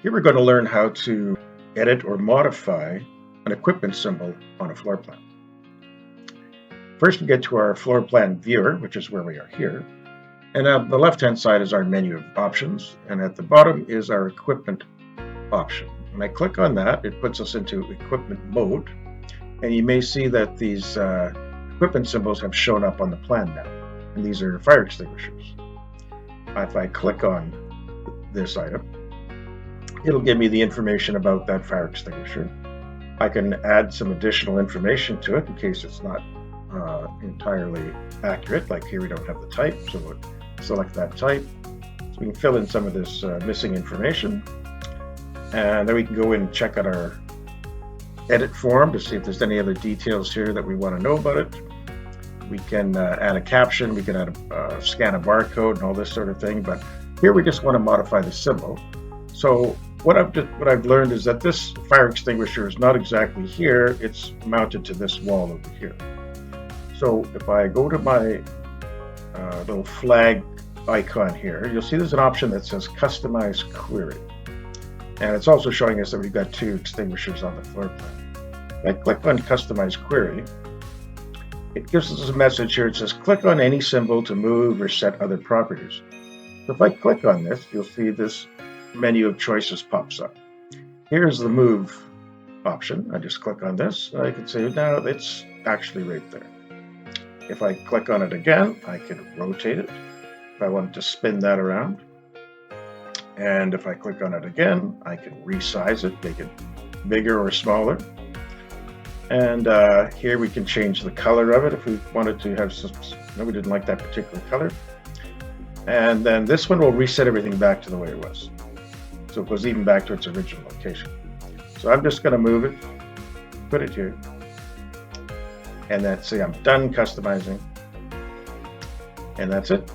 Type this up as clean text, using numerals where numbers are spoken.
Here we're going to learn how to edit or modify an equipment symbol on a floor plan. First, we get to our floor plan viewer, which is where we are here. And on the left-hand side is our menu of options. And at the bottom is our equipment option. When I click on that, it puts us into equipment mode. And you may see that these equipment symbols have shown up on the plan now. And these are fire extinguishers. If I click on this item, it'll give me the information about that fire extinguisher. I can add some additional information to it in case it's not entirely accurate. Like here we don't have the type, so we'll select that type. So we can fill in some of this missing information. And then we can go in and check out our edit form to see if there's any other details here that we want to know about it. We can add a caption, we can scan a barcode and all this sort of thing, but here we just want to modify the symbol. So what I've learned is that this fire extinguisher is not exactly here, it's mounted to this wall over here. So if I go to my little flag icon here, you'll see there's an option that says Customize Query. And it's also showing us that we've got two extinguishers on the floor plan. If I click on Customize Query, it gives us a message here. It says, click on any symbol to move or set other properties. So if I click on this, you'll see this menu of choices pops up. Here's the move option. I just click on this. I can say, now it's actually right there. If I click on it again, I can rotate it. If I wanted to spin that around. And if I click on it again, I can resize it, make it bigger or smaller. And here we can change the color of it if we wanted to have some, we didn't like that particular color. And then this one will reset everything back to the way it was. So it goes even back to its original location. So I'm just going to move it, put it here, and then say I'm done customizing. And that's it.